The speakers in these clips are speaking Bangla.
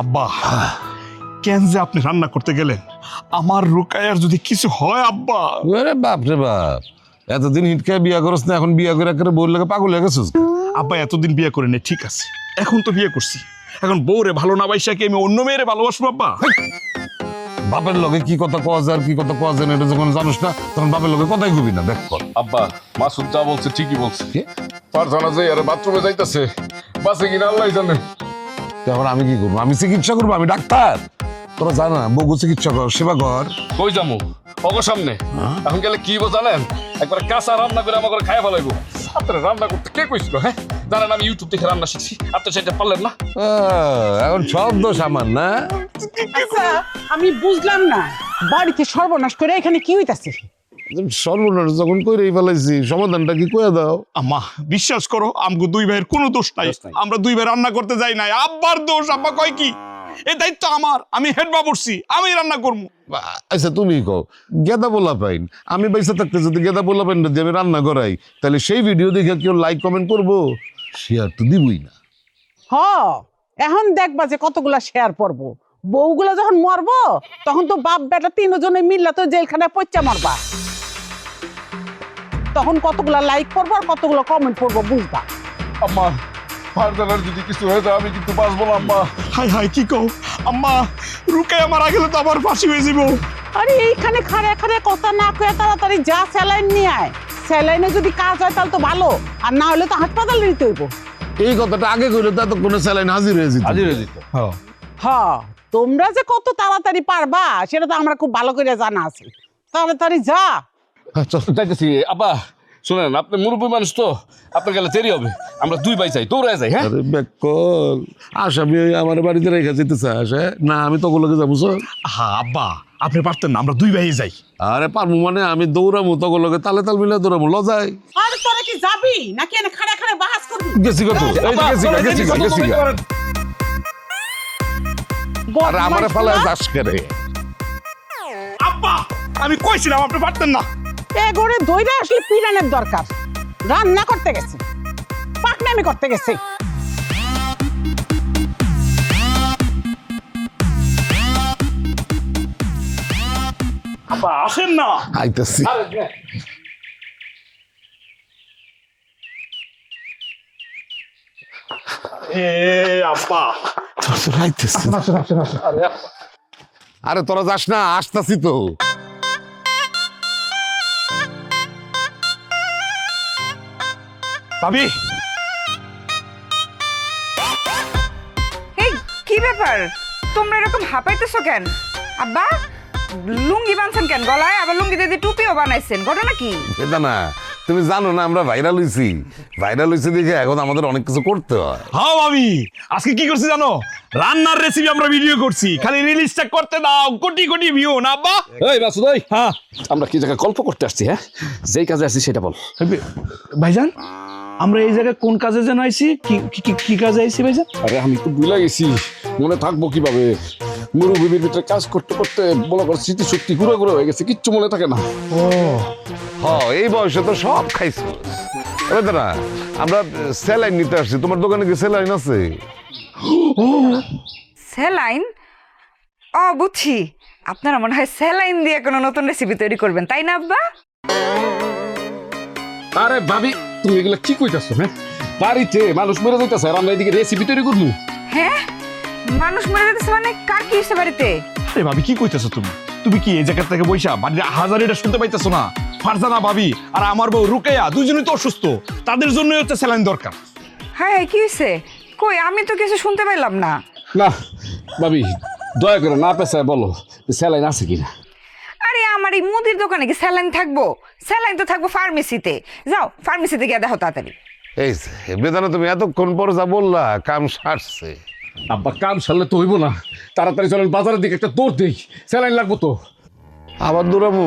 আব্বা কেন যে আপনি রান্না করতে গেলেন? আমার রুকায়ার যদি কিছু হয় আব্বা। আরে বাপ রে বাপ, এতদিন হিটকায় বিয়া করছ না, এখন বিয়া করে একেবারে বউর লাগে পাগল হয়ে গেছিস। আব্বা এতদিন বিয়ে করে নেই, ঠিক আছে, এখন তো বিয়ে করছি, এখন বউরে ভালো না বাইসা কি আমি অন্য মেয়েরে ভালোবাসবো আব্বা? বাপের লগে কি কথা কওয়া যায় আর কি কথা কওয়া যায় না এটা যখন জানিস না, তখন বাপের লগে কথাই কবি না। দেখ কর আব্বা, মাসুদ যা বলছে ঠিকই বলছে। ফারজানা যে আরে বাথরুমে যাইতাছে, বাসে কিনা আল্লাহ জানে। এখন আমি কি করবো? আমি চিকিৎসা করবো? আমি ডাক্তার? তোরা জানা বউ চিকিৎসা কর, সেবা কর। কই যামু অগো সামনে? এখন গেলে কি জানেন, একবার কাঁচা রান্না করে আমাকে খাইয়া ফেলাইবো। আপনারা রান্না করতে কে কইছিল? হ্যাঁ জানেন আমি ইউটিউব দেখে রান্না শিখছি, আপনি সেটা পারলেন না। এখন সব দোষ আমার না? আচ্ছা আমি বুঝলাম না, বাড়িতে সর্বনাশ করে এখানে কি হইতাছে? সর্বনাশ যখন কইরেই ফেলাইছি, সমাধানটা কি কইয়া দাও। আম্মা বিশ্বাস করো, আমগো দুই ভাইয়ের কোনো দোষ নাই, আমরা দুই ভাই রান্না করতে যাই নাই, আব্বার দোষ। আব্বা কয় কি এই দায়িত্ব আমার, আমি হেড বাবুরছি, আমি রান্না করবো। আচ্ছা তুমি কও, গেদা বলা পাইন আমি বাইসা থাকতে যদি গেদা বলা পাইন যদি আমি রান্না করাই, তাহলে সেই ভিডিও দেখে কেউ লাইক কমেন্ট করবো? শেয়ার তো দিবই না। হ এখন দেখবা যে কতগুলা শেয়ার পড়বো, বউগুলা যখন মরবো তখন তো বাপ বেটা তিনজনে মিললা তো জেলখানায় পচ্চা মারবা, তখন কতগুলা লাইক পড়বো আর কতগুলো কমেন্ট পড়বো বুঝবা। আম্মা ফারজানার যদি কিছু হয়ে যায় আমি কিন্তু বাঁচবো না আম্মা। হাই হাই কি কও আম্মা, রুকায়া মারা গেলে তো আবার ফাঁসি হয়ে যাবো। আরে এইখানে খাড়ে খাড়ে কথা না কয়ে তাড়াতাড়ি যা স্যালাইন নিয়ে আয়, স্যালাইনে যদি কাজ হয় তাহলে তো ভালো, আর না হলে তো হাসপাতালে নিতে হইব। এই কথাটা আগে কইলে তো কোনো স্যালাইন হাজির হয়ে যেত। হাজির হয়ে যেত। হ্যাঁ তোমরা যে কত তাড়াতাড়ি পারবা সেটা তো আমরা খুব ভালো করে জানা আছে। তাড়াতাড়ি যা। যাইতেছি আব্বা। শুনেন আপনি মুরব্বী মানুষ তো, আপনার গেলে দেরি হবে, আমরা দুই ভাই চাই, দৌড়ায় যাই। হ্যাঁ আরে বেকল, আসামি আমার বাড়িতে রেখে যেতে চাস? না আমি তো গুলোকে যাবো। হ্যাঁ আব্বা আপনি পারতেন না, আমরা দুই ভাই যাই। আরে পারবো মানে আমি দৌড়ামু তগুলোকে তালে তাল মিলে দৌড়ামু, লজাই আরে তোরা কি যাবি নাকি এনে খাড়া খাড়া বাহাস করবি? গেছি কত গেছি। আরে আমারে ফালায় যাস করে। আব্বা আমি কইছিলাম আপনি পারতেন না। এ ঘরে দইরা আসলে পিরানের দরকার, রান্না করতে গেছে, পাকনামি করতে গেছে। আব্বা আসেন না। আইতাছি। আব্বা আইতাছি। আরে তোরা যাস না, আসতাছি তো। ভাবি এই কি ব্যাপার, তোমরা এরকম হাঁপাইতেছো কেন? আব্বা লুঙ্গি বানছেন কেন গলায়? আবার লুঙ্গি দিয়ে টুপিও বানাইছেন, ঘটনা কি? এটা না তুমি জানো না আমরা ভাইরাল হইছি দেখে এখন আমাদের অনেক কিছু করতে হয়। হ্যাঁ ভাবি আজকে কি করছি জানো? রান্নার রেসিপি আমরা ভিডিও করছি, খালি রিলিজটা করতে দাও, কোটি কোটি ভিউ না আব্বা? এই মাসুদ ভাই, হ্যাঁ আমরা কি জায়গায় গল্প করতে আসছি? হ্যাঁ যেই কাজে আসছি সেটা বল। ভাইজান আমরা এই জায়গায় কোন কাজে যেন আইছি? কি কাজে আইছি ভাইজান? আরে আমি তো ভুলে গেছি, মনে থাকবো কিভাবে? মুরব্বীর ভিতরে কাজ করতে করতে মনে কর স্মৃতিশক্তি ঘুরে ঘুরে হয়ে গেছে, কিচ্ছু মনে থাকে না। এই বয়সে তো সব খাইছো। এবার দাঁড়া, আমরা স্যালাইন নিতে আসছি, তোমার দোকানে কি স্যালাইন আছে? স্যালাইন? ও বুঝছি, আপনারা মনে হয় স্যালাইন দিয়ে কোনো নতুন রেসিপি তৈরি করবেন, তাই না আব্বা? আরে ভাবি তুমি এগুলো কি কইতাছো? হ্যাঁ বাড়িতে মানুষ মরে যাইতাছে আর আমরা এদিকে রেসিপি তৈরি করবো? হ্যাঁ মানুষ মরে যেতেছে মানে? কার কি হচ্ছে বাড়িতে? আরে ভাবি কি কইতেছো তুমি? তুমি কি এই জায়গা থেকে বইসা বাড়ির হাজারিটা শুনতে পাইতেছো না? ফারজানা ভাবি আর আমার বউ রুকায়া দুজনেই তো অসুস্থ, তাদের জন্যই হচ্ছে স্যালাইন দরকার। হ্যাঁ কি হয়েছে? কই আমি তো কিছু শুনতে পাইলাম না। না ভাবি দয়া করে না পেছায় বলো স্যালাইন আছে কিনা। আরে আমার এই মুদির দোকানে কি স্যালাইন থাকবো? স্যালাইন তো থাকবো ফার্মেসিতে। যাও ফার্মেসিতে গিয়ে দেখো তাড়াতাড়ি। এই বেদানা তুমি এতক্ষণ পর যা বললা কাম সারছে। আব্বা কাম সারলে তো হইব না, তাড়াতাড়ি চলেন বাজারের দিকে একটা দৌড় দেই, স্যালাইন লাগবো তো। আবার দৌড়াবো?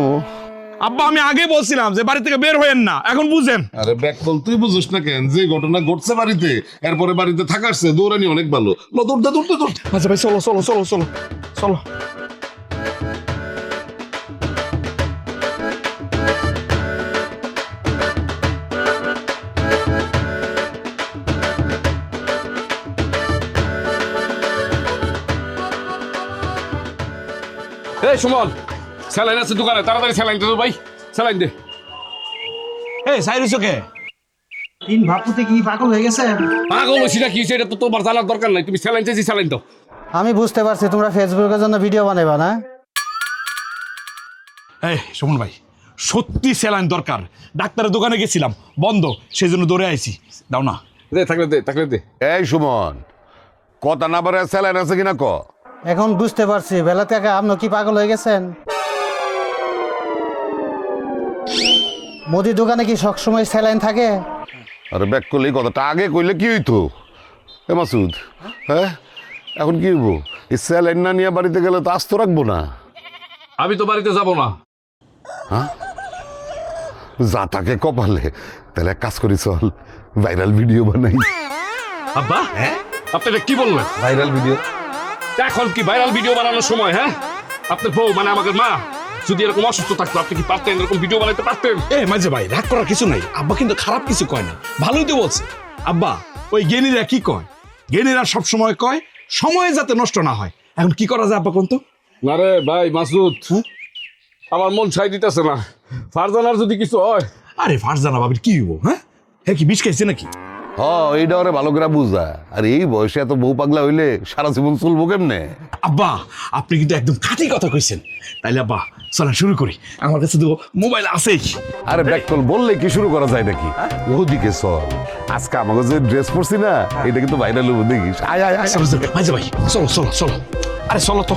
আব্বা আমি আগে বলছিলাম যে বাড়ি থেকে বের হইেন না, এখন বুঝেন। আরে ব্যাকল তুই বুঝিস না কেন? যে ঘটনা ঘটছে বাড়িতে, এরপরে বাড়িতে থাকারছে দৌড়ানি অনেক ভালো। দৌড়। আচ্ছা ভাই চলো চলো চলো চলো চলো। এই সুমন, স্যালাইন আছে দোকানে, তাড়াতাড়ি স্যালাইন দে তো ভাই, স্যালাইন দে। এই সাইরুস কে তিন ভাবতে কি পাগল হয়ে গেছে? পাগল হইছি নাকি সেটা তো তোমার জানার দরকার নাই, তুমি স্যালাইন চাইছি স্যালাইন দাও। আমি বুঝতে পারছি তোমরা ফেসবুকের জন্য ভিডিও বানাইবা না। এই সুমন ভাই, সত্যি স্যালাইন দরকার। ডাক্তারের দোকানে গেছিলাম, বন্ধ, সেই জন্য দৌড়ে আইছি। দাও না। দে থাকলে দে, থাকলে দে। এই সুমন, কথা না পারে স্যালাইন আছে কিনা ক। এখন বুঝতে পারছি বেলা থেকে আপনি কি পাগল হয়ে গেছেন। মুদি দোকানে কি সবসময় স্যালাইন থাকে? আরে ব্যাক করলে এই কথাটা আগে কইলে কি হইতো? এ মাসুদ, হ্যাঁ এখন কি হইব? এই স্যালাইন না নিয়ে বাড়িতে গেলে তো আস্ত রাখবো না। আমি তো বাড়িতে যাব না। যা তাকে কপালে, তাহলে এক কাজ করি, চল ভাইরাল ভিডিও বানাই। আব্বা, আপনি এটা কি বললেন? ভাইরাল ভিডিও এখন কি ভাইরাল ভিডিও বানানোর সময়? হ্যাঁ, আপনার বউ মানে আমাদের মা যদি এরকম অসুস্থ থাকতো, আপনি কি পারতেন এরকম ভিডিও বানাইতে পারতেন? এ মাঝে ভাই, রাগ করার কিছু নাই। আব্বা কিন্তু খারাপ কিছু কয় না, ভালোই তো বলছে। আব্বা, ওই জ্ঞানীরা কি কয়? জ্ঞানীরা সব সময় কয় সময় যাতে নষ্ট না হয়। এখন কি করা যায় আব্বা কোন তো? না রে ভাই মাসুদ, আমার মন ছাই দিতেছে না। ফারজানার যদি কিছু হয়। আরে ফারজানা ভাবির কি হইব? হ্যাঁ কি বিষ খাইছে নাকি? হ, এইটা ওরে ভালো করে বুঝা। আর এই বয়সে এত বউ পাগলা হইলে সারা জীবন চলবো কেমনে? আব্বা, আপনি কিন্তু একদম খাঁটি কথা কইছেন। তাইলে আব্বা চলেন শুরু করি, আমার কাছে তো মোবাইল আছেই। আরে ব্যাক কল বললে কি শুরু করা যায় নাকি? ওদিকে চল, আজকে আমাকে যে ড্রেস পরছি না, এটা কিন্তু ভাইরাল হবো, দেখিস। আয় আয় আয়। চলো মাঝে ভাই, চলো চলো চলো, আরে চলো তো।